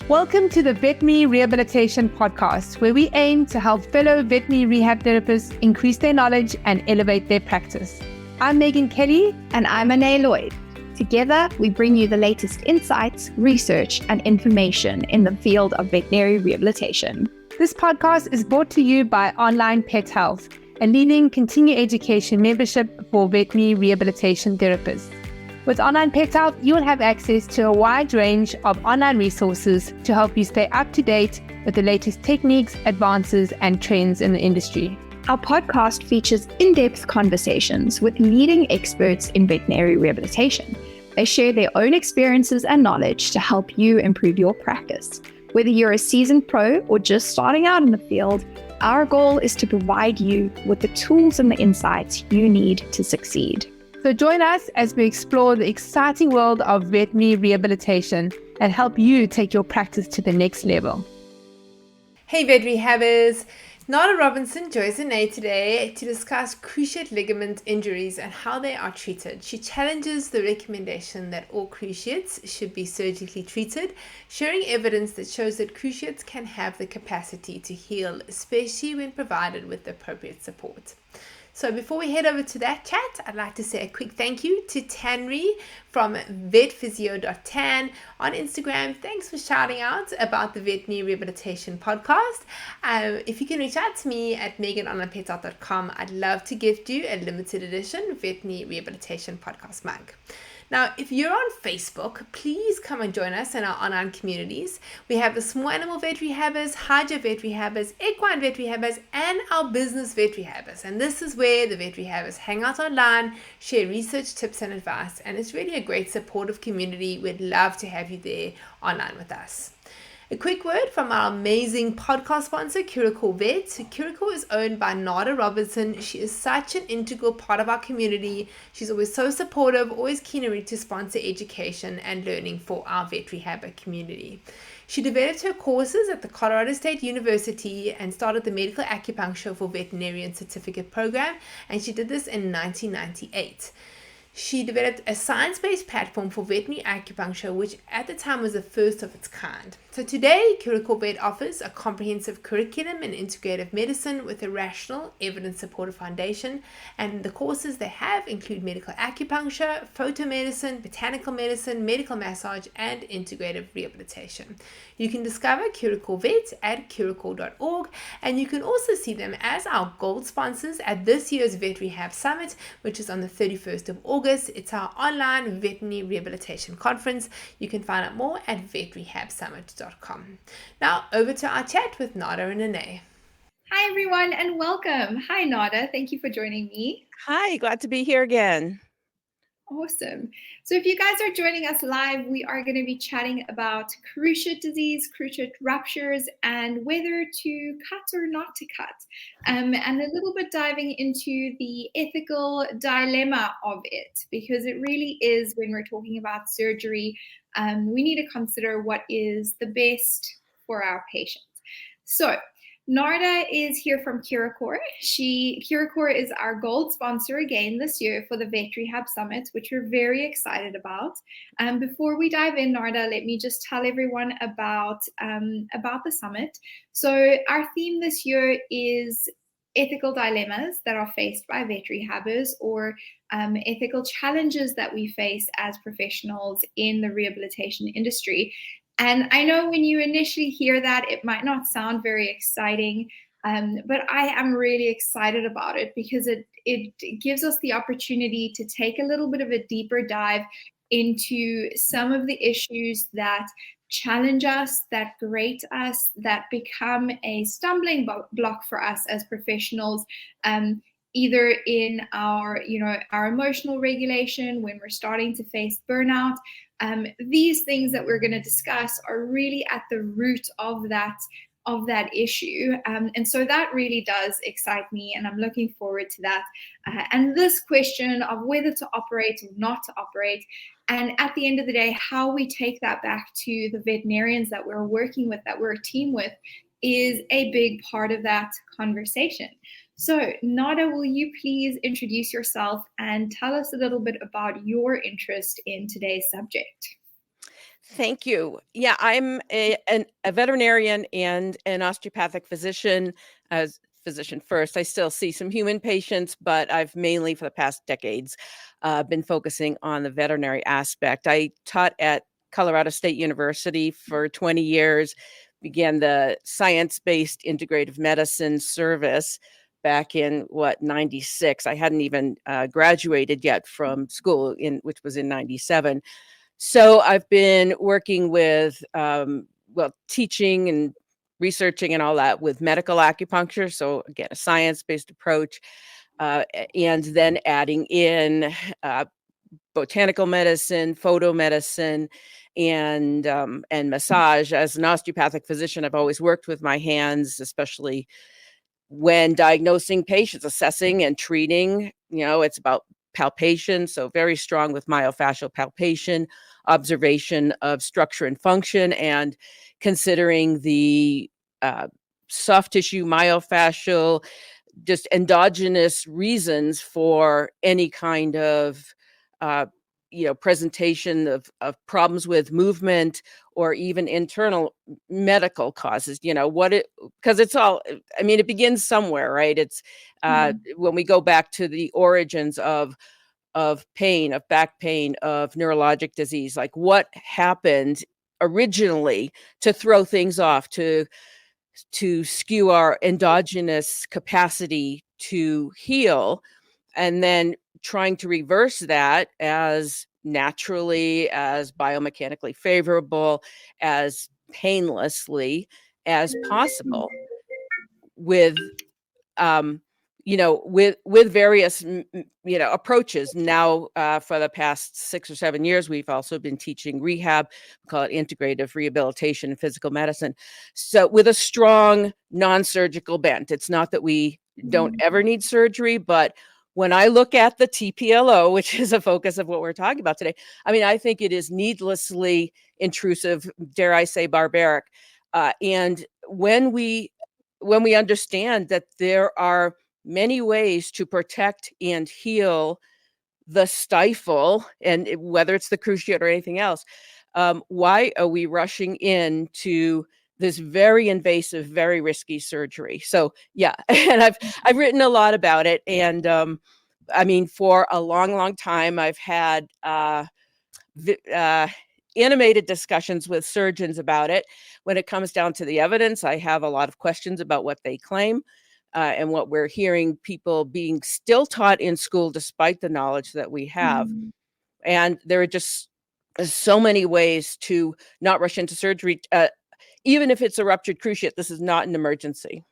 Welcome to the Veterinary Rehabilitation Podcast, where we aim to help fellow veterinary rehab therapists increase their knowledge and elevate their practice. I'm Megan Kelly. And I'm Anae Lloyd. Together, we bring you the latest insights, research, and information in the field of veterinary rehabilitation. This podcast is brought to you by Onlinepethealth, a leading continuing education membership for veterinary rehabilitation therapists. With Onlinepethealth, you'll have access to a wide range of online resources to help you stay up to date with the latest techniques, advances, and trends in the industry. Our podcast features in-depth conversations with leading experts in veterinary rehabilitation. They share their own experiences and knowledge to help you improve your practice. Whether you're a seasoned pro or just starting out in the field, our goal is to provide you with the tools and the insights you need to succeed. So join us as we explore the exciting world of veterinary rehabilitation and help you take your practice to the next level. Hey vet rehabbers, Narda Robinson joins Anae today to discuss cruciate ligament injuries and how they are treated. She challenges the recommendation that all cruciates should be surgically treated, sharing evidence that shows that cruciates can have the capacity to heal, especially when provided with the appropriate support. So before we head over to that chat, I'd like to say a quick thank you to Tanri from vetphysio.tan on Instagram. Thanks for shouting out about the Veterinary Rehabilitation Podcast. If you can reach out to me at megan.onlinepethealth.com, I'd love to gift you a limited edition Veterinary Rehabilitation Podcast mug. Now, if you're on Facebook, please come and join us in our online communities. We have the small animal vet rehabbers, hydro vet rehabbers, equine vet rehabbers, and our business vet rehabbers. And this is where the vet rehabbers hang out online, share research tips and advice. And it's really a great supportive community. We'd love to have you there online with us. A quick word from our amazing podcast sponsor, Curacao Vet. Curacao is owned by Narda Robinson. She is such an integral part of our community. She's always so supportive, always keen and ready to sponsor education and learning for our vet rehabber community. She developed her courses at the Colorado State University and started the Medical Acupuncture for Veterinarian Certificate program, and she did this in 1998. She developed a science-based platform for veterinary acupuncture, which at the time was the first of its kind. So today, Curacao Vet offers a comprehensive curriculum in integrative medicine with a rational, evidence-supported foundation. And the courses they have include medical acupuncture, photomedicine, botanical medicine, medical massage, and integrative rehabilitation. You can discover Curacao Vet at curacao.org, and you can also see them as our gold sponsors at this year's Vet Rehab Summit, which is on the 31st of August. It's our online veterinary rehabilitation conference. You can find out more at vetrehabsummit.com. Now over to our chat with Narda and Anae. Hi everyone and welcome. Hi Narda, thank you for joining me. Hi, glad to be here again. Awesome. So if you guys are joining us live, we are going to be chatting about cruciate disease, cruciate ruptures, and whether to cut or not to cut. And a little bit diving into the ethical dilemma of it, because it really is, when we're talking about surgery, we need to consider what is the best for our patients. So Narda is here from Curacao. Curacao is our gold sponsor again this year for the Vet Rehab Summit, which we're very excited about. Before we dive in, Narda, let me just tell everyone about the summit. So our theme this year is ethical dilemmas that are faced by vet rehabbers, or ethical challenges that we face as professionals in the rehabilitation industry. And I know when you initially hear that, it might not sound very exciting, but I am really excited about it because it gives us the opportunity to take a little bit of a deeper dive into some of the issues that challenge us, that grate us, that become a stumbling block for us as professionals, either in our emotional regulation when we're starting to face burnout. These things that we're going to discuss are really at the root of that issue. And so that really does excite me, and I'm looking forward to that. And this question of whether to operate or not to operate, and at the end of the day, how we take that back to the veterinarians that we're working with, that we're a team with, is a big part of that conversation. So, Narda, will you please introduce yourself and tell us a little bit about your interest in today's subject? Thank you. Yeah, I'm a veterinarian and an osteopathic physician. As physician first, I still see some human patients, but I've mainly for the past decades been focusing on the veterinary aspect. I taught at Colorado State University for 20 years, began the science-based integrative medicine service back in 96. I hadn't even graduated yet from school, which was in 97. So I've been working with, teaching and researching and all that with medical acupuncture. So again, a science-based approach, and then adding in botanical medicine, photomedicine, and massage. As an osteopathic physician, I've always worked with my hands, especially when diagnosing patients, assessing and treating. It's about palpation, so very strong with myofascial palpation, observation of structure and function, and considering the soft tissue, myofascial, just endogenous reasons for any kind of presentation of problems with movement or even internal medical causes. Because it's all, I mean, it begins somewhere, right? It's when we go back to the origins of pain, of back pain, of neurologic disease, like what happened originally to throw things off, to skew our endogenous capacity to heal, and then trying to reverse that as naturally, as biomechanically favorable, as painlessly as possible with with various approaches. Now for the past 6 or 7 years, we've also been teaching rehab. We call it integrative rehabilitation and physical medicine, so with a strong non-surgical bent. It's not that we don't ever need surgery, but when I look at the TPLO, which is a focus of what we're talking about today, I mean, I think it is needlessly intrusive, dare I say barbaric. And when we understand that there are many ways to protect and heal the stifle, and whether it's the cruciate or anything else, why are we rushing into this very invasive, very risky surgery? So yeah, and I've written a lot about it, and I mean, for a long time, I've had animated discussions with surgeons about it. When it comes down to the evidence, I have a lot of questions about what they claim, and what we're hearing people being still taught in school despite the knowledge that we have. And there are just so many ways to not rush into surgery. Even if it's a ruptured cruciate, this is not an emergency.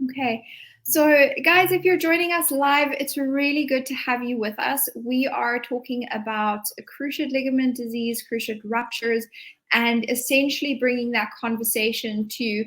Okay. So guys, if you're joining us live, it's really good to have you with us. We are talking about cruciate ligament disease, cruciate ruptures, and essentially bringing that conversation to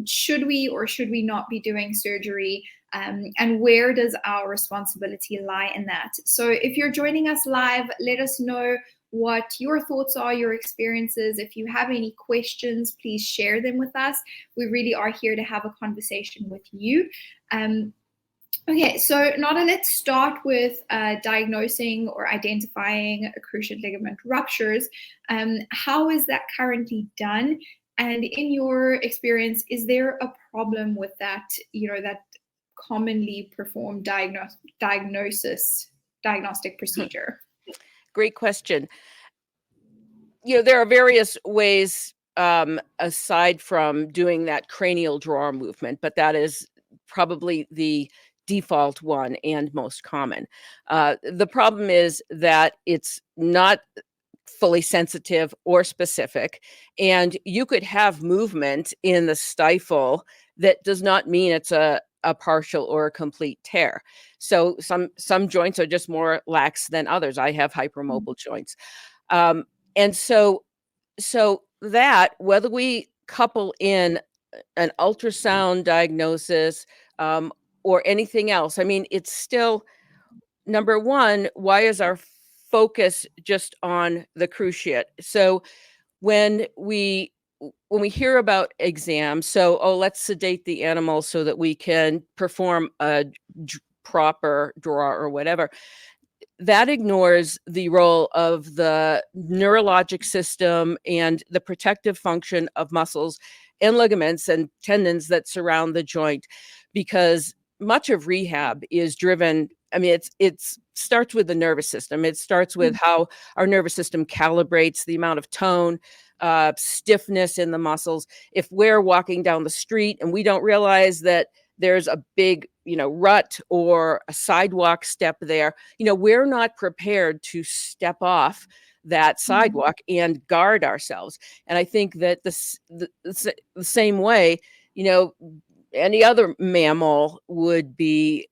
should we or should we not be doing surgery, and where does our responsibility lie in that? So if you're joining us live, let us know what your thoughts are, your experiences. If you have any questions, please share them with us. We really are here to have a conversation with you. Okay, so Narda, let's start with diagnosing or identifying cruciate ligament ruptures. How is that currently done? And in your experience, is there a problem with that, that commonly performed diagnostic procedure? Great question. There are various ways aside from doing that cranial drawer movement, but that is probably the default one and most common. The problem is that it's not fully sensitive or specific, and you could have movement in the stifle that does not mean it's a partial or a complete tear. So some joints are just more lax than others. I have hypermobile joints. And so that, whether we couple in an ultrasound diagnosis or anything else, I mean, it's still, number one, why is our focus just on the cruciate? So when we hear about exams, so, let's sedate the animal so that we can perform a proper draw or whatever, that ignores the role of the neurologic system and the protective function of muscles and ligaments and tendons that surround the joint, because much of rehab is driven. I mean, it starts with the nervous system. It starts with how our nervous system calibrates the amount of tone, stiffness in the muscles. If we're walking down the street and we don't realize that there's a big, rut or a sidewalk step there, we're not prepared to step off that sidewalk and guard ourselves. And I think that the same way, any other mammal would be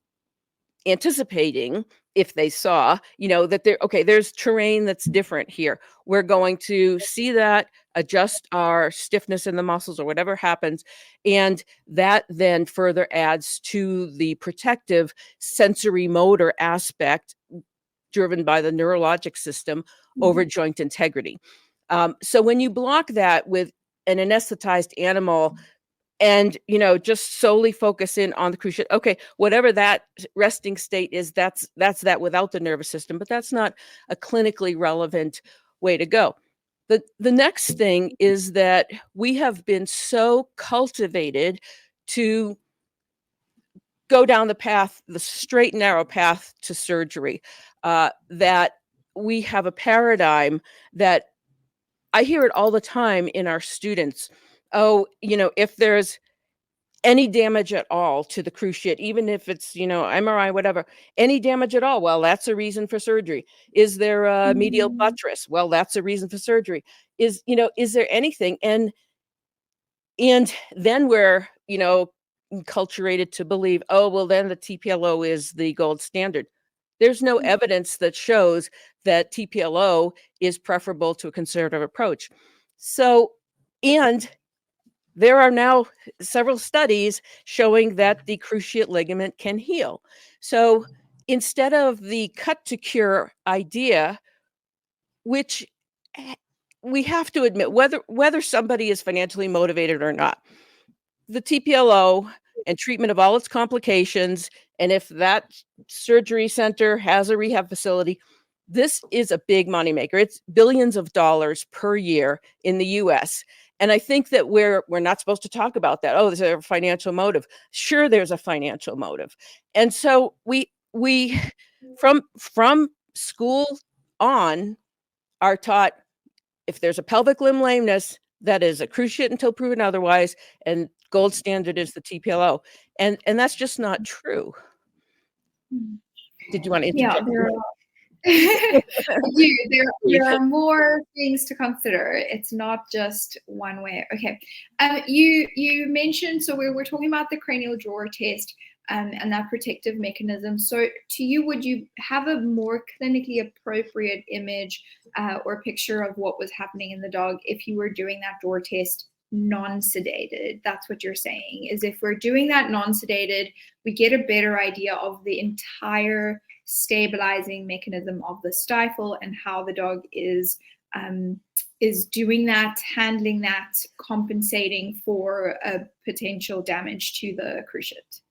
anticipating, if they saw, that there's terrain that's different here. We're going to see that, adjust our stiffness in the muscles or whatever happens. And that then further adds to the protective sensory motor aspect driven by the neurologic system over joint integrity. So when you block that with an anesthetized animal, and just solely focus in on the cruciate, okay, whatever that resting state is, that's that without the nervous system, but that's not a clinically relevant way to go. The next thing is that we have been so cultivated to go down the straight narrow path to surgery, that we have a paradigm that I hear it all the time in our students. Oh, if there's any damage at all to the cruciate, even if it's, MRI, whatever, any damage at all, well, that's a reason for surgery. Is there a medial buttress? Well, that's a reason for surgery. Is there anything? And then we're, enculturated to believe, oh, well, then the TPLO is the gold standard. There's no evidence that shows that TPLO is preferable to a conservative approach. So, and there are now several studies showing that the cruciate ligament can heal. So instead of the cut to cure idea, which we have to admit, whether somebody is financially motivated or not, the TPLO and treatment of all its complications, and if that surgery center has a rehab facility, this is a big moneymaker. It's billions of dollars per year in the US. And I think that we're not supposed to talk about that. Oh, there's a financial motive. Sure, there's a financial motive. And so we from school on are taught, if there's a pelvic limb lameness, that is a cruciate until proven otherwise, and gold standard is the TPLO. And that's just not true. Did you want to interject? There are more things to consider. It's not just one way. Okay. You mentioned, so we're talking about the cranial drawer test and that protective mechanism. So to you, would you have a more clinically appropriate image or picture of what was happening in the dog if you were doing that drawer test non-sedated? That's what you're saying, is if we're doing that non-sedated, we get a better idea of the entire stabilizing mechanism of the stifle and how the dog is doing that, handling that, compensating for a potential damage to the cruciate.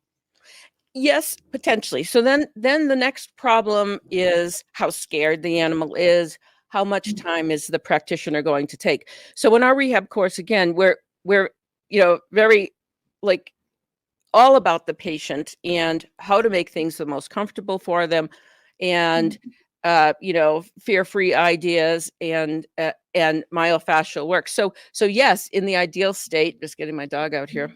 Yes, potentially. So then the next problem is how scared the animal is. How much time is the practitioner going to take? So in our rehab course, again, we're very all about the patient and how to make things the most comfortable for them, and fear-free ideas and myofascial work. So yes, in the ideal state, just getting my dog out here,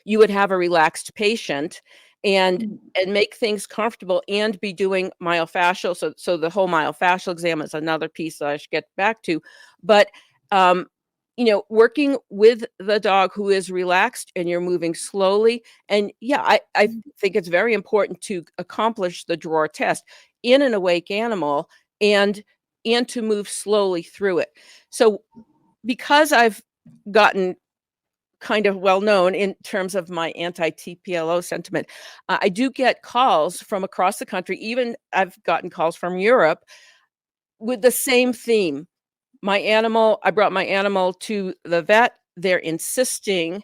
you would have a relaxed patient and make things comfortable and be doing myofascial. So the whole myofascial exam is another piece that I should get back to. But working with the dog who is relaxed and you're moving slowly. And yeah, I think it's very important to accomplish the drawer test in an awake animal and to move slowly through it. So because I've gotten kind of well known in terms of my anti-TPLO sentiment, I do get calls from across the country. Even I've gotten calls from Europe with the same theme. I brought my animal to the vet. They're insisting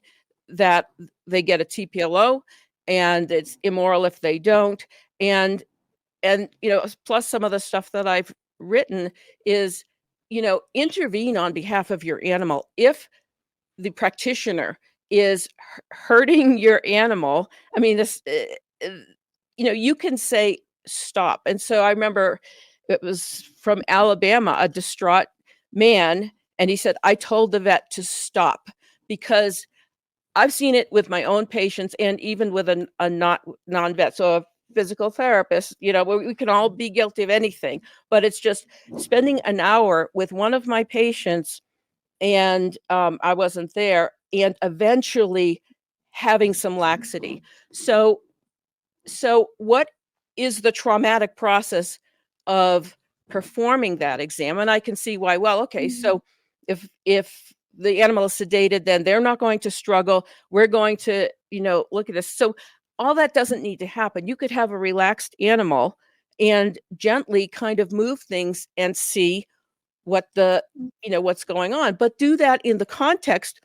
that they get a TPLO, and it's immoral if they don't. And plus some of the stuff that I've written is, intervene on behalf of your animal. If the practitioner is hurting your animal, I mean, you can say stop. And so I remember it was from Alabama, a distraught man, and he said, I told the vet to stop, because I've seen it with my own patients and even with a non-vet. So a physical therapist, we can all be guilty of anything, but it's just spending an hour with one of my patients, and I wasn't there, and eventually having some laxity. So what is the traumatic process of performing that exam? And I can see why. Well, okay, so if the animal is sedated, then they're not going to struggle. We're going to, look at this. So all that doesn't need to happen. You could have a relaxed animal and gently kind of move things and see what's going on, but do that in the context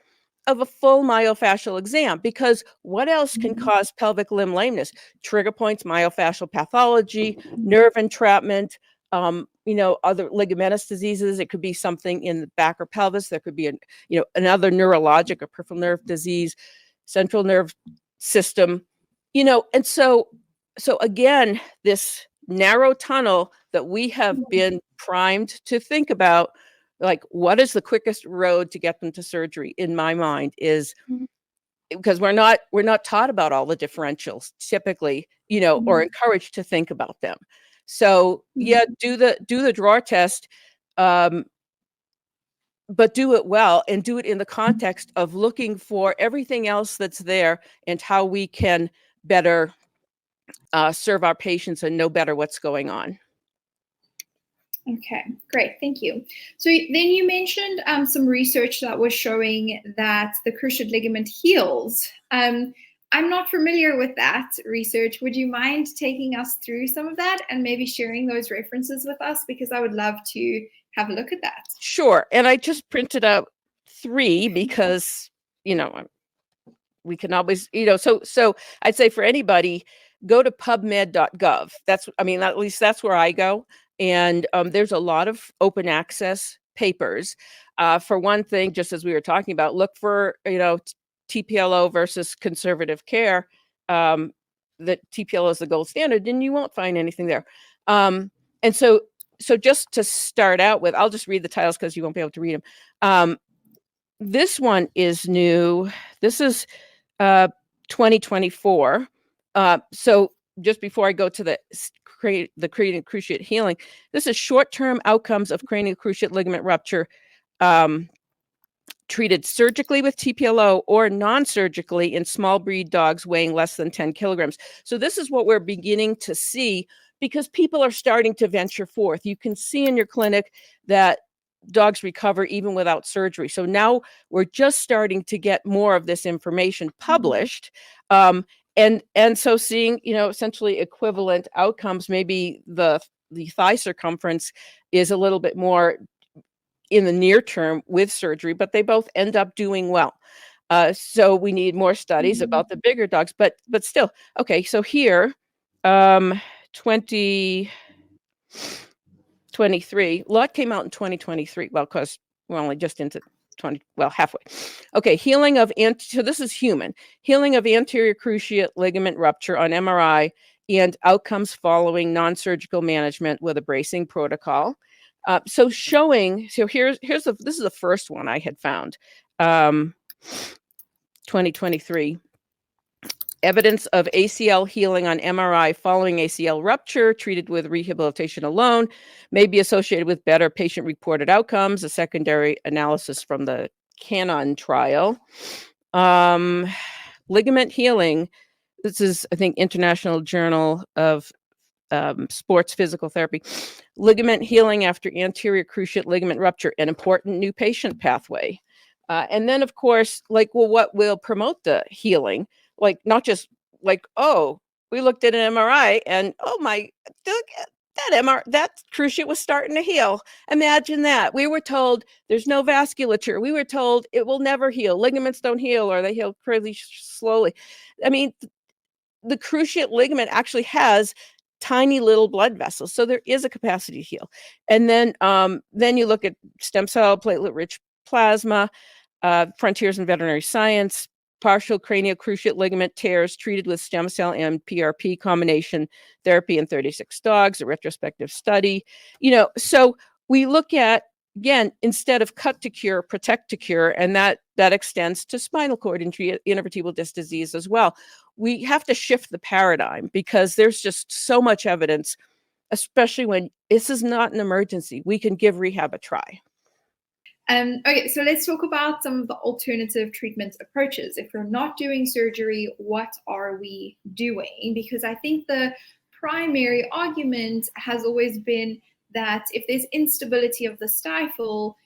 of a full myofascial exam, because what else can cause pelvic limb lameness? Trigger points, myofascial pathology, nerve entrapment, other ligamentous diseases. It could be something in the back or pelvis. There could be another neurologic or peripheral nerve disease, central nerve system, and so again, this narrow tunnel that we have been primed to think about, like, what is the quickest road to get them to surgery, in my mind, is because we're not taught about all the differentials typically, or encouraged to think about them. So yeah, do the drawer test, but do it well, and do it in the context of looking for everything else that's there and how we can better serve our patients and know better what's going on. Okay, great. Thank you. So then you mentioned some research that was showing that the cruciate ligament heals. I'm not familiar with that research. Would you mind taking us through some of that and maybe sharing those references with us? Because I would love to have a look at that. Sure. And I just printed out 3 because, we can always, so I'd say for anybody, go to pubmed.gov. At least that's where I go. And there's a lot of open access papers. For one thing, just as we were talking about, look for, TPLO versus conservative care. That TPLO is the gold standard, and you won't find anything there. And so just to start out with, I'll just read the titles because you won't be able to read them. This one is new. This is 2024. So just before I go to the cranial cruciate healing, this is short-term outcomes of cranial cruciate ligament rupture treated surgically with TPLO or non-surgically in small breed dogs weighing less than 10 kilograms. So this is what we're beginning to see, because people are starting to venture forth. You can see in your clinic that dogs recover even without surgery. So now we're just starting to get more of this information published. And so seeing, essentially equivalent outcomes. Maybe the thigh circumference is a little bit more in the near term with surgery, but they both end up doing well. So we need more studies about the bigger dogs, but still. Okay, so here, 2023, a lot came out in 2023. Well, because we're only just into halfway. Okay, so this is human. Healing of anterior cruciate ligament rupture on MRI and outcomes following non-surgical management with a bracing protocol. So this is the first one I had found, 2023. Evidence of ACL healing on MRI following ACL rupture treated with rehabilitation alone may be associated with better patient-reported outcomes, a secondary analysis from the Canon trial. Ligament healing. This is, I think, International Journal of Sports Physical Therapy. Ligament healing after anterior cruciate ligament rupture, an important new patient pathway. And then, of course, what will promote the healing? Not just we looked at an MRI and, oh my, look at that cruciate was starting to heal. Imagine that. We were told there's no vasculature. We were told it will never heal. Ligaments don't heal, or they heal pretty slowly. I mean, the cruciate ligament actually has tiny little blood vessels. So there is a capacity to heal. And then you look at stem cell, platelet-rich plasma, frontiers in veterinary science, partial cranial cruciate ligament tears treated with stem cell and PRP combination therapy in 36 dogs, a retrospective study. So we look at, again, instead of cut to cure, protect to cure, and that extends to spinal cord injury, intervertebral disc disease as well. We have to shift the paradigm because there's just so much evidence, especially when this is not an emergency. We can give rehab a try. Okay, so let's talk about some of the alternative treatment approaches. If we're not doing surgery, what are we doing? Because I think the primary argument has always been that if there's instability of the stifle,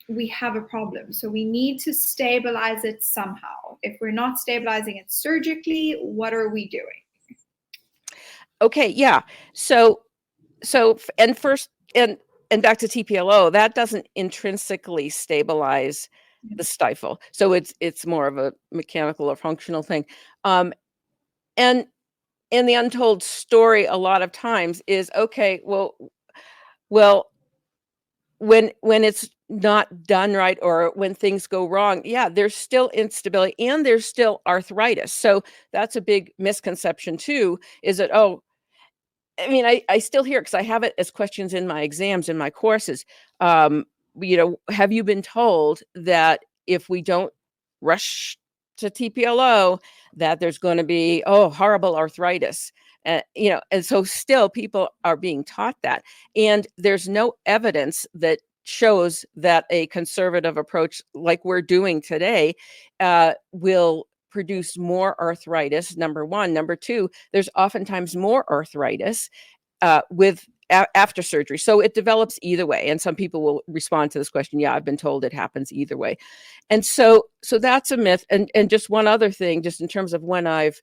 we have a problem. So we need to stabilize it somehow. If we're not stabilizing it surgically, what are we doing? Okay, yeah. So and first, and back to TPLO, that doesn't intrinsically stabilize the stifle. So it's more of a mechanical or functional thing. And the untold story a lot of times is, okay, well, when it's not done right or when things go wrong, yeah, there's still instability and there's still arthritis. So that's a big misconception too, is that, oh, I mean, I still hear, because I have it as questions in my exams, in my courses. Have you been told that if we don't rush to TPLO, that there's going to be, horrible arthritis? And so still people are being taught that. And there's no evidence that shows that a conservative approach like we're doing today will produce more arthritis, number one. Number two, there's oftentimes more arthritis after surgery. So it develops either way. And some people will respond to this question, yeah, I've been told it happens either way. And so that's a myth. And just one other thing, just in terms of when I've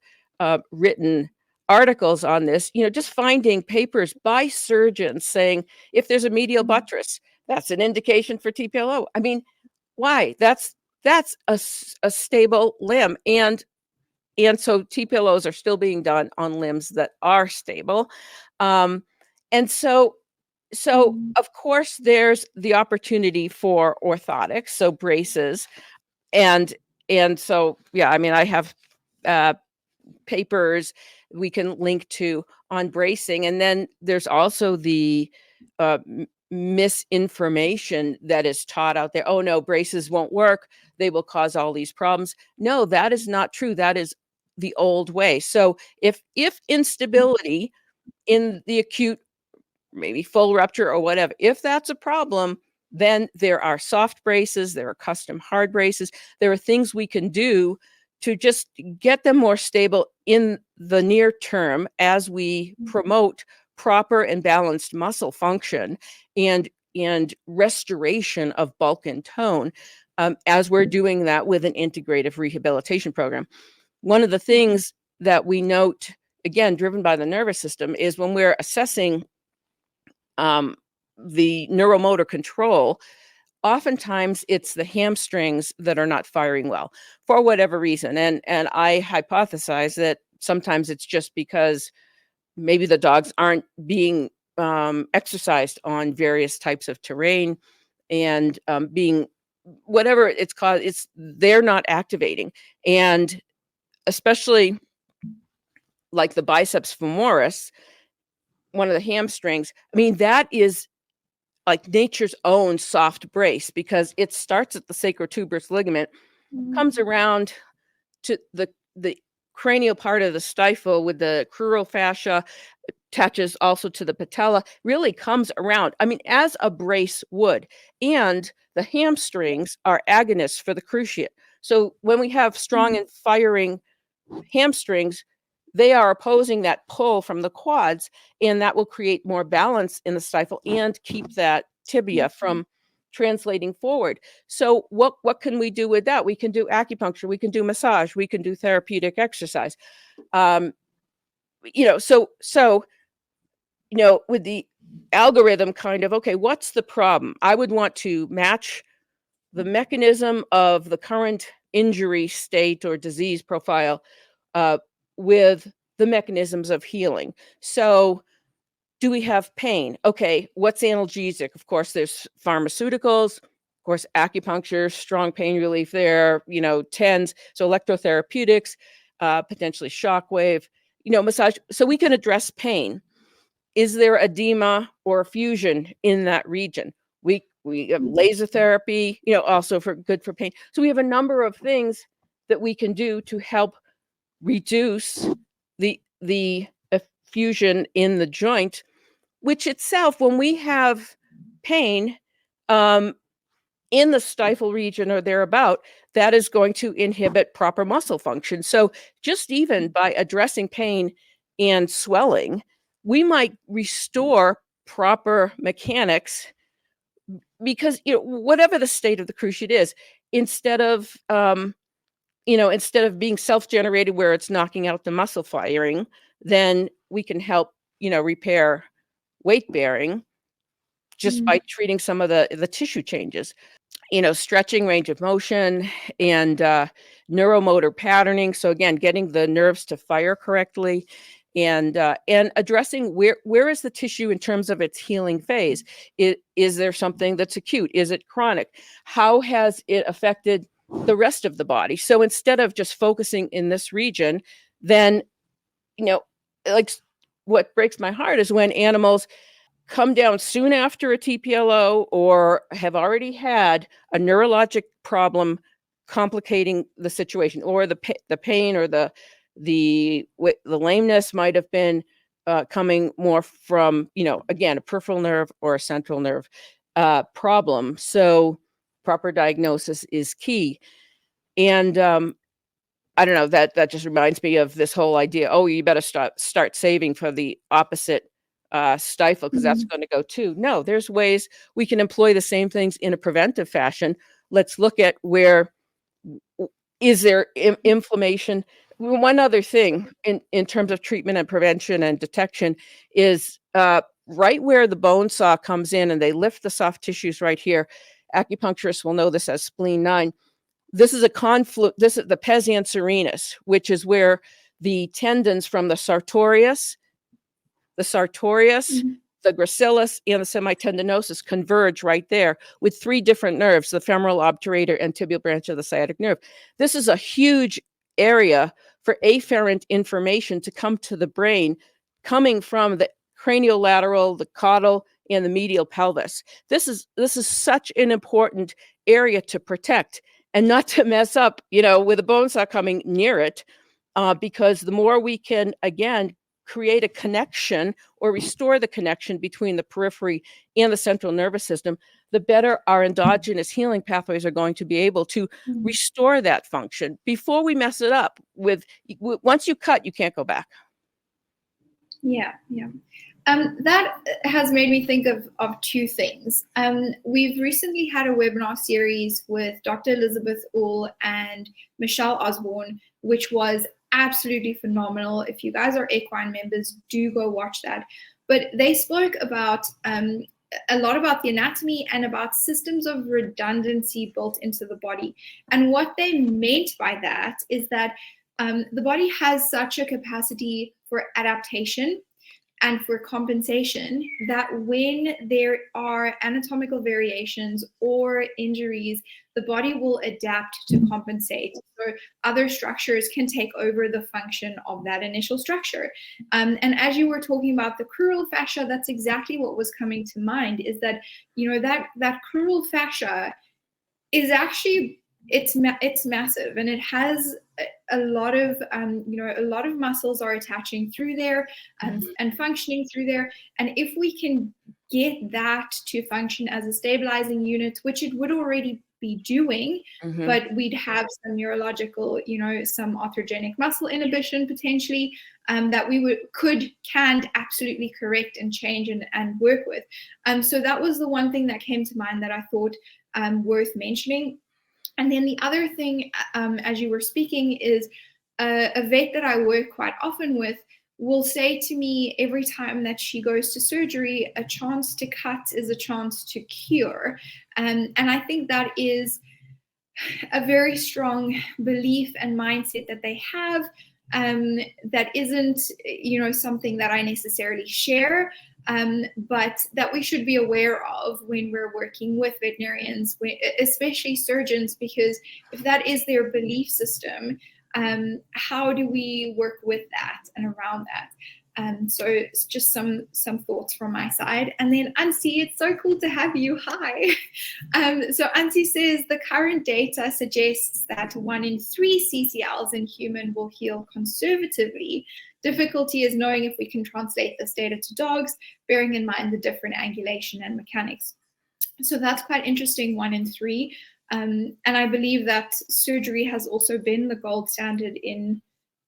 written articles on this, just finding papers by surgeons saying, if there's a medial buttress, that's an indication for TPLO. I mean, why? That's a stable limb. And so TPLOs are still being done on limbs that are stable. And so of course there's the opportunity for orthotics, so braces. And so, yeah, I mean, I have papers we can link to on bracing. And then there's also the misinformation that is taught out there. Oh no, braces won't work. They will cause all these problems. No, that is not true. That is the old way. So if instability in the acute, maybe full rupture or whatever, if that's a problem, then there are soft braces, there are custom hard braces. There are things we can do to just get them more stable in the near term as we promote proper and balanced muscle function and restoration of bulk and tone, as we're doing that with an integrative rehabilitation program. One of the things that we note, again, driven by the nervous system, is when we're assessing the neuromotor control, oftentimes it's the hamstrings that are not firing well for whatever reason. And I hypothesize that sometimes it's just because maybe the dogs aren't being exercised on various types of terrain, and being whatever it's called, they're not activating. And especially like the biceps femoris, one of the hamstrings, I mean, that is like nature's own soft brace, because it starts at the sacrotuberous ligament, comes around to the cranial part of the stifle with the crural fascia, attaches also to the patella, really comes around, I mean, as a brace would. And the hamstrings are agonists for the cruciate. So when we have strong and firing hamstrings, they are opposing that pull from the quads, and that will create more balance in the stifle and keep that tibia from translating forward. So what can we do with that? We can do acupuncture, we can do massage, we can do therapeutic exercise. So with the algorithm kind of, okay, what's the problem? I would want to match the mechanism of the current injury state or disease profile with the mechanisms of healing. So do we have pain? Okay, what's analgesic? Of course, there's pharmaceuticals, of course, acupuncture, strong pain relief there, TENS, so electrotherapeutics, potentially shockwave, massage. So we can address pain. Is there edema or effusion in that region? We have laser therapy, also good for pain. So we have a number of things that we can do to help reduce the effusion in the joint, which itself, when we have pain in the stifle region or thereabout, that is going to inhibit proper muscle function. So just even by addressing pain and swelling, we might restore proper mechanics, because whatever the state of the cruciate is, instead of being self-generated where it's knocking out the muscle firing, then we can help repair weight bearing just by treating some of the tissue changes. Stretching, range of motion, and neuromotor patterning. So again, getting the nerves to fire correctly, and addressing where is the tissue in terms of its healing phase. Is there something that's acute? Is it chronic? How has it affected the rest of the body? So instead of just focusing in this region, then, like, what breaks my heart is when animals come down soon after a TPLO or have already had a neurologic problem complicating the situation, or the pain or the lameness might have been coming more from, again, a peripheral nerve or a central nerve problem. So proper diagnosis is key. And I don't know, that just reminds me of this whole idea, you better start saving for the opposite stifle, because that's going to go too. No, there's ways we can employ the same things in a preventive fashion. Let's look at where is there inflammation. One other thing in terms of treatment and prevention and detection is right where the bone saw comes in and they lift the soft tissues right here. Acupuncturists will know this as spleen 9. This is this is the pes anserinus, which is where the tendons from the sartorius, the gracilis, and the semitendinosus converge right there with 3 different nerves, the femoral obturator and tibial branch of the sciatic nerve. This is a huge area for afferent information to come to the brain, coming from the craniolateral, the caudal, and the medial pelvis. This is such an important area to protect and not to mess up, with a bone saw coming near it, because the more we can, again, create a connection or restore the connection between the periphery and the central nervous system, the better our endogenous healing pathways are going to be able to restore that function before we mess it up with, once you cut, you can't go back. Yeah. That has made me think of 2 things. We've recently had a webinar series with Dr. Elizabeth Uhl and Michelle Osborne, which was absolutely phenomenal. If you guys are equine members, do go watch that. But they spoke about a lot about the anatomy and about systems of redundancy built into the body. And what they meant by that is that the body has such a capacity for adaptation and for compensation that when there are anatomical variations or injuries, the body will adapt to compensate. So other structures can take over the function of that initial structure. And as you were talking about the crural fascia, that's exactly what was coming to mind, is that, that crural fascia is actually, it's massive, and it has a lot of a lot of muscles are attaching through there and functioning through there. And if we can get that to function as a stabilizing unit, which it would already be doing, but we'd have some neurological, some arthrogenic muscle inhibition potentially, that we can absolutely correct and change and work with. So that was the one thing that came to mind that I thought worth mentioning. And then the other thing, as you were speaking, is a vet that I work quite often with will say to me every time that she goes to surgery, a chance to cut is a chance to cure. And I think that is a very strong belief and mindset that they have. that isn't, something that I necessarily share, but that we should be aware of when we're working with veterinarians, especially surgeons, because if that is their belief system, how do we work with that and around that? So it's just some thoughts from my side. And then Ansi, it's so cool to have you. Hi. So Ansi says the current data suggests that 1 in 3 CCLs in human will heal conservatively. Difficulty is knowing if we can translate this data to dogs, bearing in mind the different angulation and mechanics. So that's quite interesting, 1 in 3. And I believe that surgery has also been the gold standard in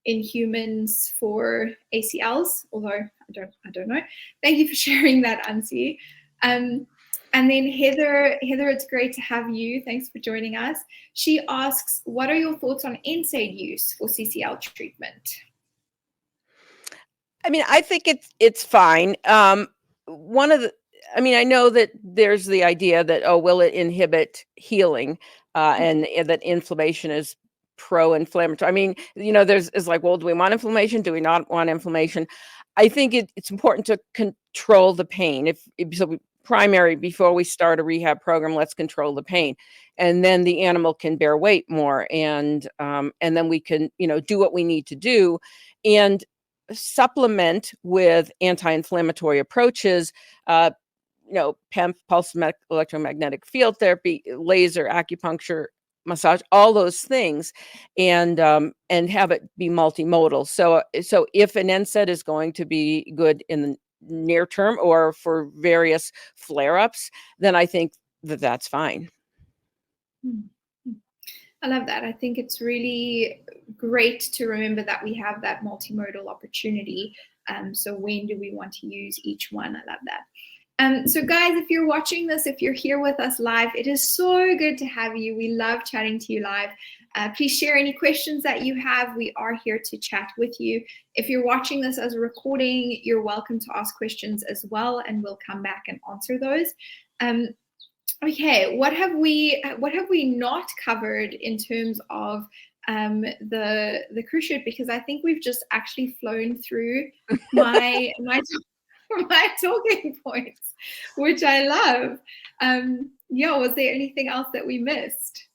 humans for ACLs, although I don't know. Thank you for sharing that, Ansi. And then Heather, it's great to have you. Thanks for joining us. She asks, what are your thoughts on NSAID use for CCL treatment? I mean, I think it's fine. I know that there's the idea that, will it inhibit healing, and that inflammation is pro-inflammatory. I mean, it's like, well, do we want inflammation? Do we not want inflammation? I think it's important to control the pain. Primary, before we start a rehab program, let's control the pain, and then the animal can bear weight more, and then we can, do what we need to do, and supplement with anti-inflammatory approaches, PEMF, pulse electromagnetic field therapy, laser, acupuncture, massage, all those things, and have it be multimodal. So if an NSAID is going to be good in the near term or for various flare-ups, then I think that's fine. I love that. I think it's really great to remember that we have that multimodal opportunity. So when do we want to use each one? I love that. So guys, if you're watching this, if you're here with us live, it is so good to have you. We love chatting to you live. Please share any questions that you have. We are here to chat with you. If you're watching this as a recording, you're welcome to ask questions as well, and we'll come back and answer those. Okay, what have we not covered in terms of the cruciate? Because I think we've just actually flown through my talking points, which I love. Was there anything else that we missed?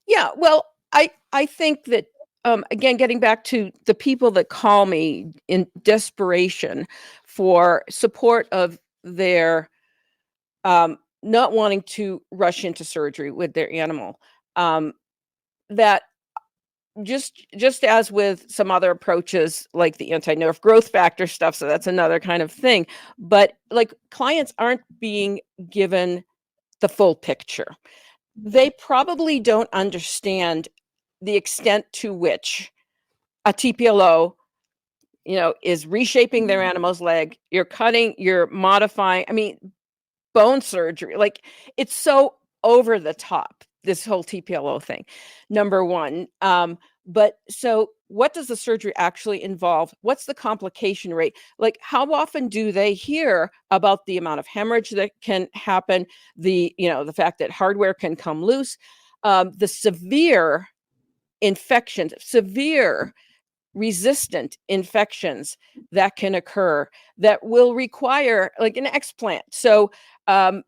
Yeah, well, I think that, again, getting back to the people that call me in desperation for support of their not wanting to rush into surgery with their animal, that just as with some other approaches like the anti-nerve growth factor stuff, so that's another kind of thing, but like clients aren't being given the full picture. They probably don't understand the extent to which a TPLO, is reshaping their animal's leg. You're cutting, you're modifying. I mean, bone surgery, like, it's so over the top, this whole TPLO thing, number one. But so what does the surgery actually involve? What's the complication rate? Like, how often do they hear about the amount of hemorrhage that can happen, the fact that hardware can come loose, the severe infections, severe resistant infections that can occur that will require like an explant. So, I've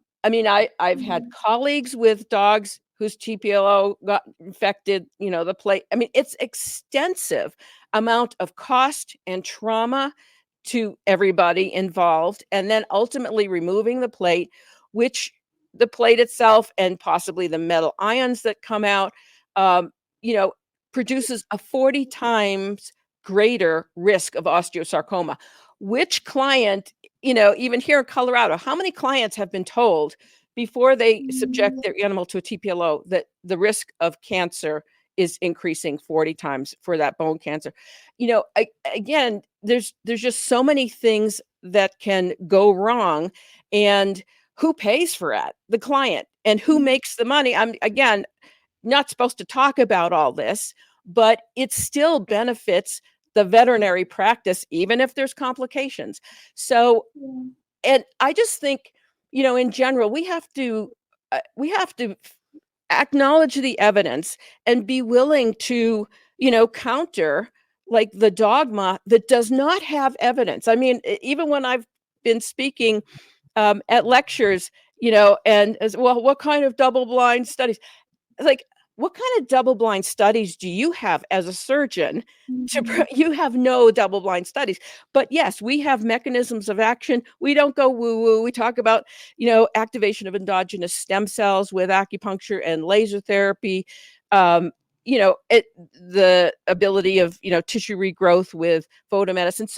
had colleagues with dogs whose TPLO got infected, the plate. I mean, it's extensive amount of cost and trauma to everybody involved. And then ultimately removing the plate, which the plate itself and possibly the metal ions that come out, produces a 40 times greater risk of osteosarcoma. Which client, even here in Colorado, how many clients have been told before they subject their animal to a TPLO that the risk of cancer is increasing 40 times for that bone cancer? Again, there's just so many things that can go wrong, and who pays for that? The client. And who makes the money? I'm, again, not supposed to talk about all this, but it still benefits the veterinary practice, even if there's complications. So, and I just think, in general, we have to acknowledge the evidence and be willing to, counter like the dogma that does not have evidence. I mean, even when I've been speaking at lectures, and as well, what kind of double-blind studies? Like, what kind of double-blind studies do you have as a surgeon? You have no double-blind studies, but yes, we have mechanisms of action. We don't go woo-woo. We talk about, activation of endogenous stem cells with acupuncture and laser therapy. The ability of, tissue regrowth with photomedicine.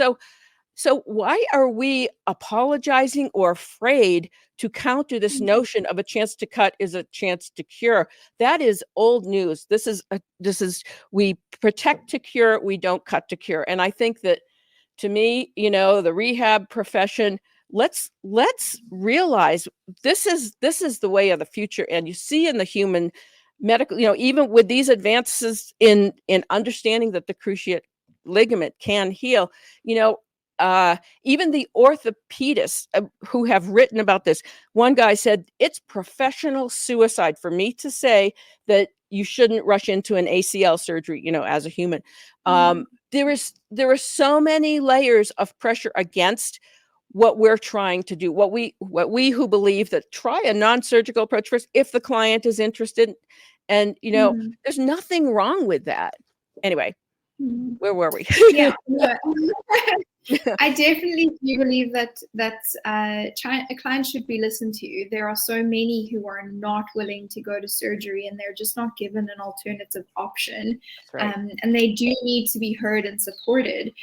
So why are we apologizing or afraid to counter this notion of a chance to cut is a chance to cure? That is old news. This is we protect to cure, we don't cut to cure. And I think that, to me, the rehab profession, let's realize this is the way of the future. And you see in the human medical, even with these advances in understanding that the cruciate ligament can heal, even the orthopedists who have written about this, one guy said it's professional suicide for me to say that you shouldn't rush into an ACL surgery, as a human. There are so many layers of pressure against what we're trying to do, what we who believe that try a non-surgical approach first if the client is interested. And, there's nothing wrong with that. Anyway, where were we? Yeah. I definitely do believe that a client should be listened to. There are so many who are not willing to go to surgery, and they're just not given an alternative option. Right. And they do need to be heard and supported.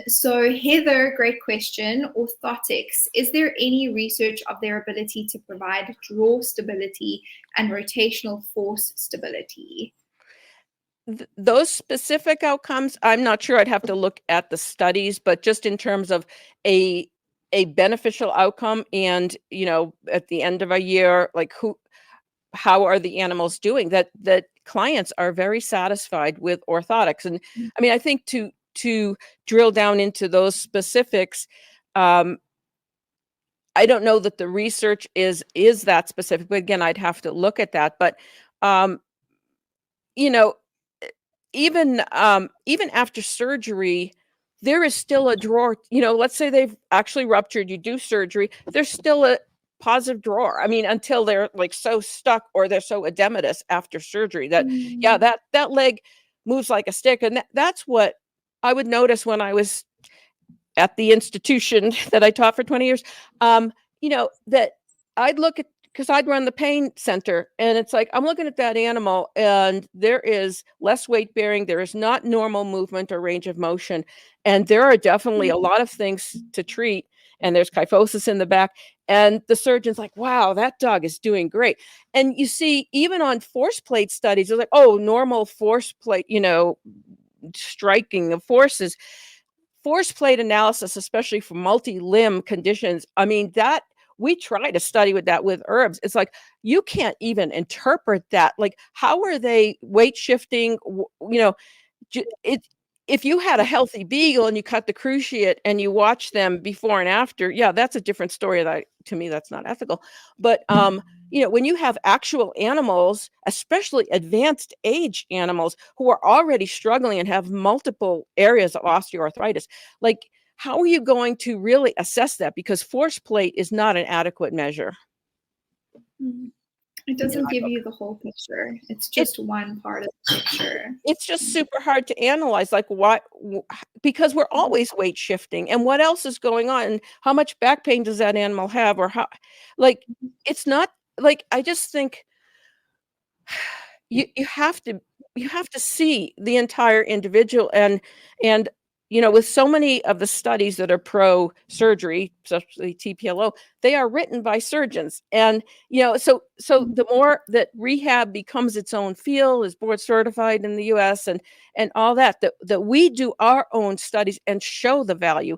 So Heather, great question. Orthotics, is there any research of their ability to provide draw stability and rotational force stability? Those specific outcomes, I'm not sure. I'd have to look at the studies, but just in terms of a beneficial outcome, and at the end of a year, like how are the animals doing? That clients are very satisfied with orthotics. And I mean, I think to drill down into those specifics, I don't know that the research is that specific, but again, I'd have to look at that. But even after surgery, there is still a drawer. Let's say they've actually ruptured, you do surgery, there's still a positive drawer. I mean, until they're like so stuck or they're so edematous after surgery that that leg moves like a stick. And that's what I would notice when I was at the institution that I taught for 20 years. That I'd look at, because I'd run the pain center, and it's like, I'm looking at that animal and there is less weight bearing. There is not normal movement or range of motion. And there are definitely a lot of things to treat. And there's kyphosis in the back. And the surgeon's like, wow, that dog is doing great. And you see, even on force plate studies, they're like, oh, normal force plate, striking of forces. Force plate analysis, especially for multi-limb conditions, I mean, that we try to study with that with herbs. It's like, you can't even interpret that. Like, how are they weight shifting? If you had a healthy beagle and you cut the cruciate and you watch them before and after, yeah, that's a different story. To me, that's not ethical. But when you have actual animals, especially advanced age animals who are already struggling and have multiple areas of osteoarthritis, like, how are you going to really assess that? Because force plate is not an adequate measure. It doesn't give you the whole picture. It's just one part of the picture. It's just super hard to analyze, like, why? Because we're always weight shifting, and what else is going on? And how much back pain does that animal have? Or how, like, it's not like, I just think you have to see the entire individual. And with so many of the studies that are pro surgery, especially TPLO, they are written by surgeons. And so the more that rehab becomes its own field, is board certified in the US and all that we do our own studies and show the value.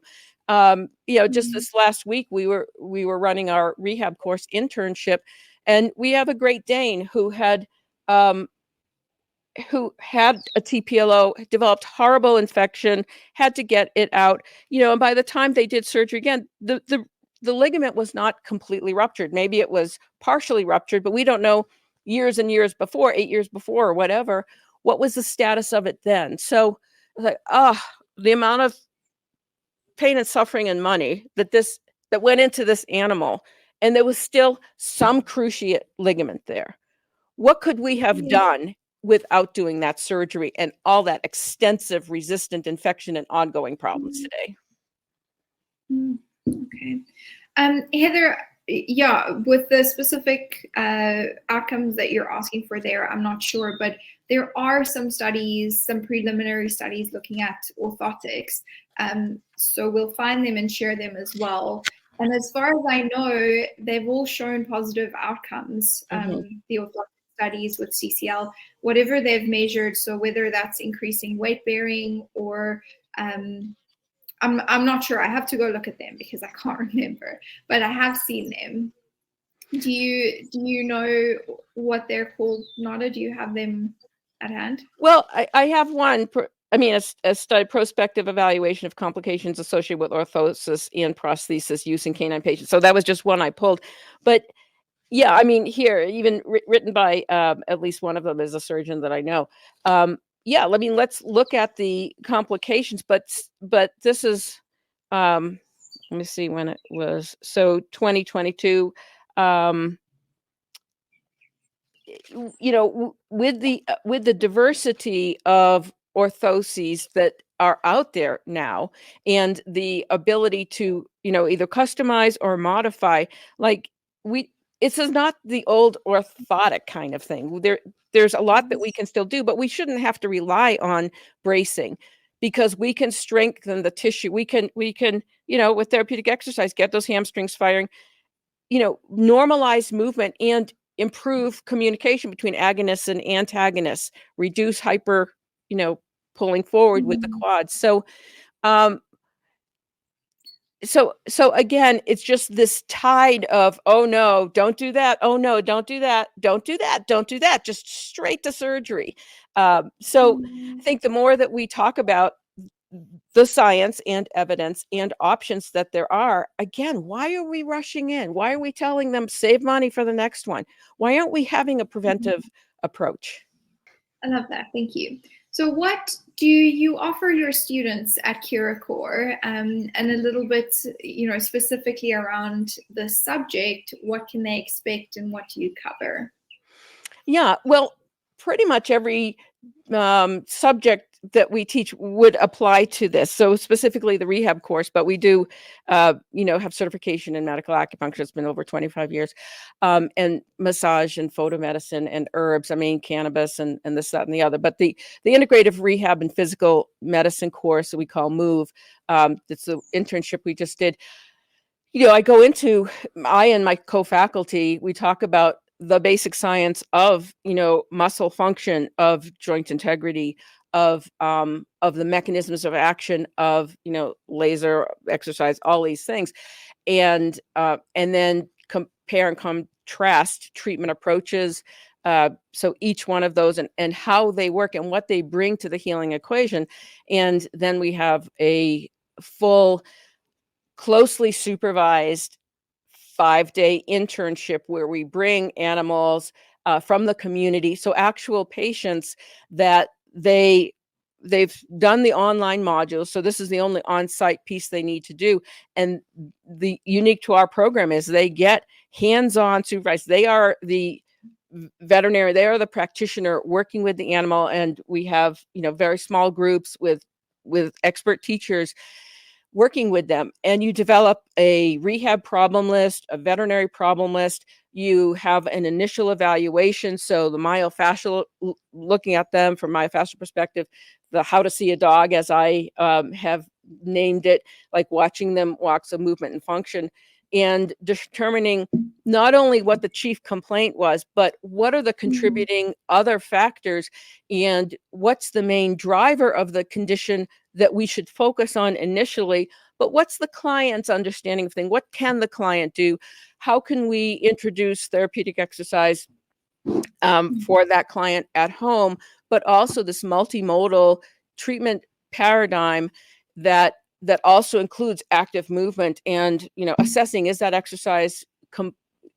Just this last week we were running our rehab course internship, and we have a Great Dane who had a TPLO, developed horrible infection, had to get it out, and by the time they did surgery again, the ligament was not completely ruptured. Maybe it was partially ruptured, but we don't know years and years before, 8 years before or whatever, what was the status of it then. So Like, the amount of pain and suffering and money that went into this animal, and there was still some cruciate ligament there. What could we have done without doing that surgery and all that extensive resistant infection and ongoing problems today? Okay. Heather, yeah, with the specific outcomes that you're asking for there, I'm not sure, but there are some studies, some preliminary studies looking at orthotics. So we'll find them and share them as well. And as far as I know, they've all shown positive outcomes, the orthotic studies with CCL, whatever they've measured. So whether that's increasing weight bearing or I'm not sure. I have to go look at them because I can't remember, but I have seen them. Do you know what they're called, Narda? Do you have them at hand? Well, I have one. A study, prospective evaluation of complications associated with orthosis and prosthesis use in canine patients. So that was just one I pulled. But yeah, I mean, here, even written by at least one of them is a surgeon that I know. Yeah, I mean, let's look at the complications, but this is, let me see when it was. So 2022, with the diversity of orthoses that are out there now, and the ability to, either customize or modify, like this is not the old orthotic kind of thing. There's a lot that we can still do, but we shouldn't have to rely on bracing, because we can strengthen the tissue. We can, with therapeutic exercise, get those hamstrings firing, normalize movement and improve communication between agonists and antagonists, reduce hyper, pulling forward with the quads. So, so again, it's just this tide of, oh no, don't do that. Oh no, don't do that. Don't do that. Don't do that. Just straight to surgery. So I think the more that we talk about the science and evidence and options that there are, again, why are we rushing in? Why are we telling them save money for the next one? Why aren't we having a preventive approach? I love that. Thank you. So what do you offer your students at CuraCore, and a little bit, specifically around the subject? What can they expect and what do you cover? Yeah, well, pretty much every subject that we teach would apply to this. So specifically the rehab course, but we do, have certification in medical acupuncture. It's been over 25 years, and massage and photomedicine and herbs. I mean, cannabis and this, that, and the other. But the integrative rehab and physical medicine course that we call MOVE, it's the internship we just did. I and my co-faculty, we talk about the basic science of, muscle function, of joint integrity, of the mechanisms of action of, laser exercise, all these things. And then compare and contrast treatment approaches. So each one of those and how they work and what they bring to the healing equation. And then we have a full, closely supervised 5-day internship where we bring animals from the community. So actual patients that they've done the online modules. So this is the only on-site piece they need to do. And the unique to our program is they get hands-on supervised. They are the veterinarian, they are the practitioner working with the animal. And we have, very small groups with expert teachers working with them, and you develop a rehab problem list, a veterinary problem list. You have an initial evaluation. So the myofascial, looking at them from myofascial perspective, the how to see a dog, as I have named it, like watching them walk, so movement and function, and determining not only what the chief complaint was, but what are the contributing other factors, and what's the main driver of the condition that we should focus on initially, but what's the client's understanding of things? What can the client do? How can we introduce therapeutic exercise for that client at home, but also this multimodal treatment paradigm that also includes active movement and, assessing, is that exercise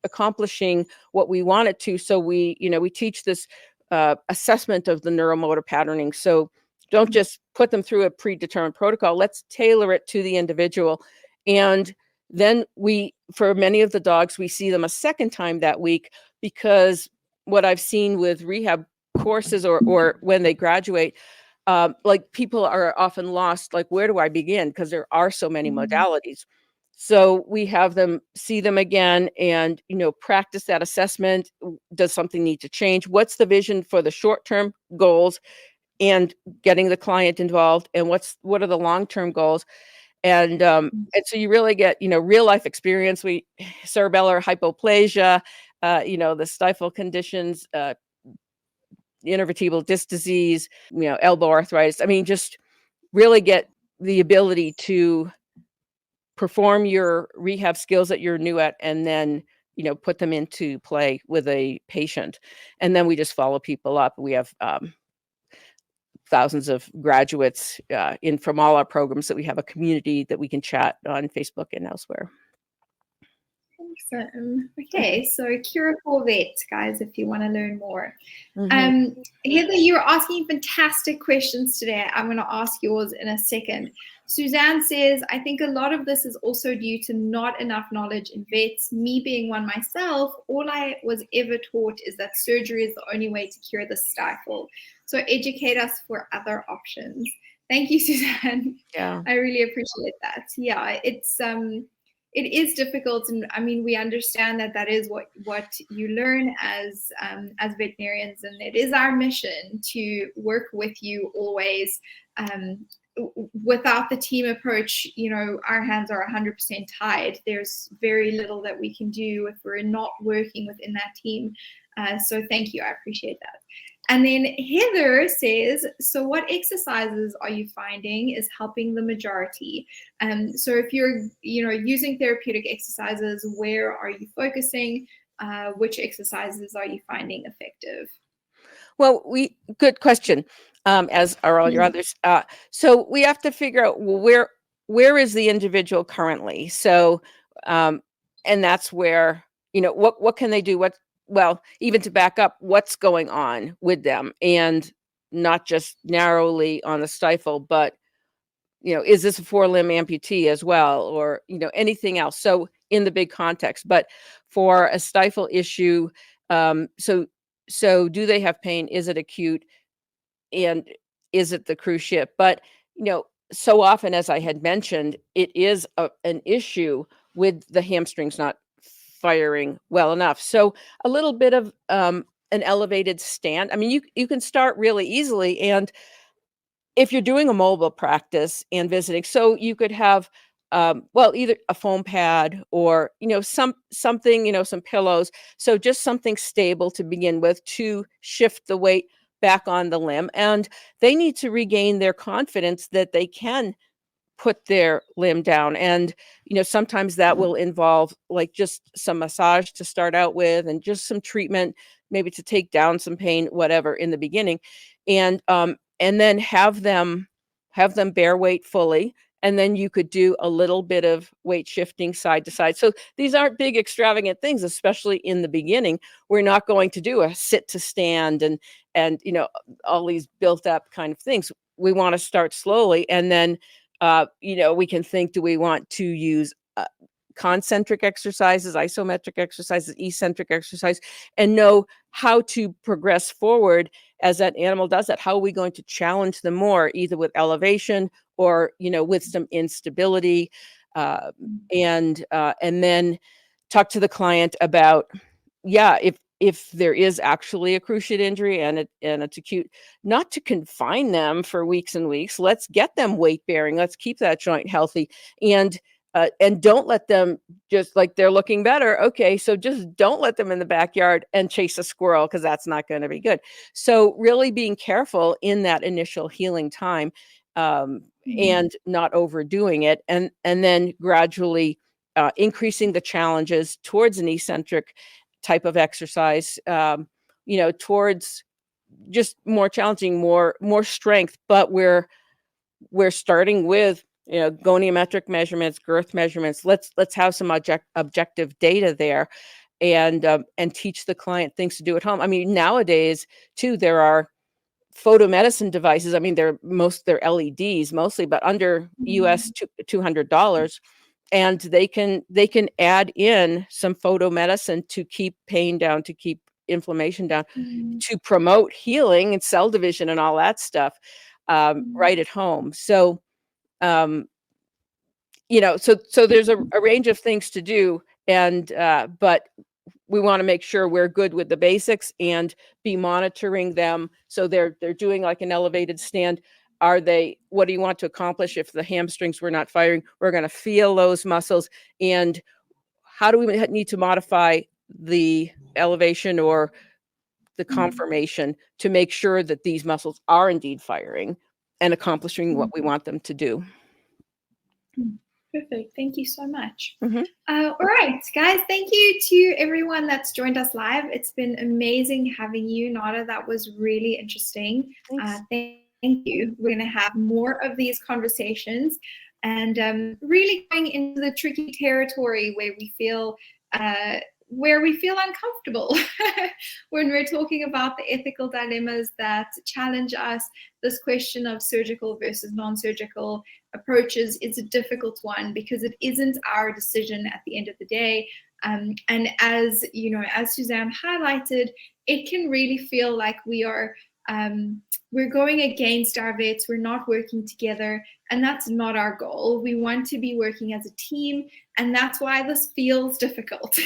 accomplishing what we want it to? So we teach this assessment of the neuromotor patterning. So Don't just put them through a predetermined protocol. Let's tailor it to the individual. And then for many of the dogs, we see them a second time that week, because what I've seen with rehab courses or when they graduate, like people are often lost, like, where do I begin? Because there are so many modalities. So we have them see them again and, practice that assessment. Does something need to change? What's the vision for the short-term goals and getting the client involved? And what are the long-term goals? And so you really get, real life experience. Cerebellar hypoplasia, the stifle conditions, intervertebral disc disease, elbow arthritis. I mean, just really get the ability to perform your rehab skills that you're new at, and then, put them into play with a patient. And then we just follow people up. We have thousands of graduates in from all our programs, that we have a community that we can chat on Facebook and elsewhere. Awesome. Okay, so Cure for Vet, guys, if you want to learn more. Heather, you're asking fantastic questions today. I'm going to ask yours in a second. Suzanne says, I think a lot of this is also due to not enough knowledge in vets. Me being one myself, all I was ever taught is that surgery is the only way to cure the stifle. So educate us for other options. Thank you, Suzanne. Yeah, I really appreciate that. Yeah, it is difficult, and I mean, we understand that is what you learn as veterinarians, and it is our mission to work with you always. Without the team approach, our hands are 100% tied. There's very little that we can do if we're not working within that team. So thank you, I appreciate that. And then Heather says, so what exercises are you finding is helping the majority? So if you're, using therapeutic exercises, where are you focusing? Which exercises are you finding effective? Well, good question, as are all your others. So we have to figure out, well, where is the individual currently? So, and that's where, what can they do? Well, even to back up, what's going on with them, and not just narrowly on the stifle, but, is this a 4-limb amputee as well, or, anything else? So in the big context, but for a stifle issue, so do they have pain? Is it acute? And is it the cruciate? But, so often, as I had mentioned, it is an issue with the hamstrings not firing well enough. So a little bit of an elevated stand. I mean, you can start really easily. And if you're doing a mobile practice and visiting, so you could have, either a foam pad or, something, some pillows. So just something stable to begin with, to shift the weight back on the limb. And they need to regain their confidence that they can put their limb down. And, sometimes that will involve like just some massage to start out with, and just some treatment, maybe to take down some pain, whatever, in the beginning. And then have them bear weight fully. And then you could do a little bit of weight shifting side to side. So these aren't big extravagant things, especially in the beginning. We're not going to do a sit to stand and all these built up kind of things. We want to start slowly, and then we can think, do we want to use concentric exercises, isometric exercises, eccentric exercise, and know how to progress forward as that animal does that? How are we going to challenge them more, either with elevation or, with some instability, and then talk to the client about, if there is actually a cruciate injury and it's acute, not to confine them for weeks and weeks. Let's get them weight bearing. Let's keep that joint healthy, and don't let them just, like, they're looking better. Okay, so just don't let them in the backyard and chase a squirrel, because that's not going to be good. So really being careful in that initial healing time, and not overdoing it, and then gradually increasing the challenges towards an eccentric type of exercise, towards just more challenging, more strength. But we're starting with, goniometric measurements, girth measurements. Let's have some objective data there, and teach the client things to do at home. I mean, nowadays too, there are photomedicine devices, I mean, they're LEDs mostly, but under US $200. And they can add in some photomedicine to keep pain down, to keep inflammation down, to promote healing and cell division and all that stuff, right at home. So, so there's a range of things to do, and but we want to make sure we're good with the basics and be monitoring them. So they're doing like an elevated stand. What do you want to accomplish if the hamstrings were not firing? We're going to feel those muscles. And how do we need to modify the elevation or the conformation to make sure that these muscles are indeed firing and accomplishing what we want them to do? Perfect. Thank you so much. All right, guys, thank you to everyone that's joined us live. It's been amazing having you, Narda. That was really interesting. Thank you. We're going to have more of these conversations and really going into the tricky territory where we feel uncomfortable when we're talking about the ethical dilemmas that challenge us. This question of surgical versus non-surgical approaches is a difficult one because it isn't our decision at the end of the day. And as Suzanne highlighted, it can really feel like we're going against our vets. We're not working together, and that's not our goal. We want to be working as a team, and that's why this feels difficult.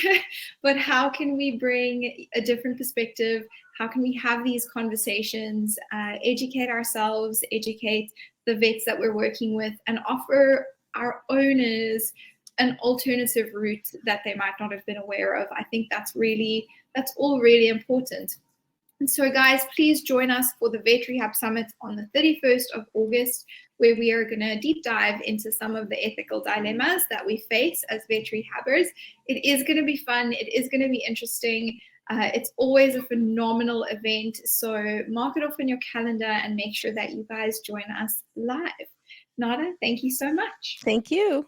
But how can we bring a different perspective? How can we have these conversations, educate ourselves, educate the vets that we're working with, and offer our owners an alternative route that they might not have been aware of? I think that's all really important. And so, guys, please join us for the Vet Rehab Summit on the 31st of August, where we are going to deep dive into some of the ethical dilemmas that we face as vet rehabbers. It is going to be fun. It is going to be interesting. It's always a phenomenal event. So mark it off in your calendar and make sure that you guys join us live. Narda, thank you so much. Thank you.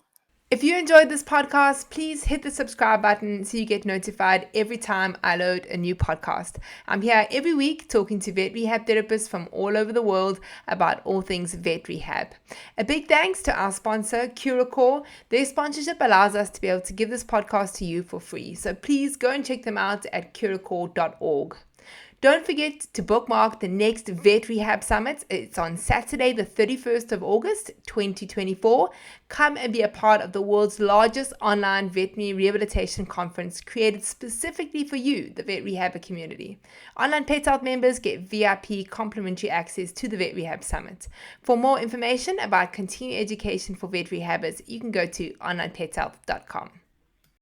If you enjoyed this podcast, please hit the subscribe button so you get notified every time I load a new podcast. I'm here every week talking to vet rehab therapists from all over the world about all things vet rehab. A big thanks to our sponsor, Curacor. Their sponsorship allows us to be able to give this podcast to you for free. So please go and check them out at curacor.org. Don't forget to bookmark the next Vet Rehab Summit. It's on Saturday, the 31st of August, 2024. Come and be a part of the world's largest online veterinary rehabilitation conference created specifically for you, the vet rehabber community. Online Pet Health members get VIP complimentary access to the Vet Rehab Summit. For more information about continuing education for vet rehabbers, you can go to onlinepethealth.com.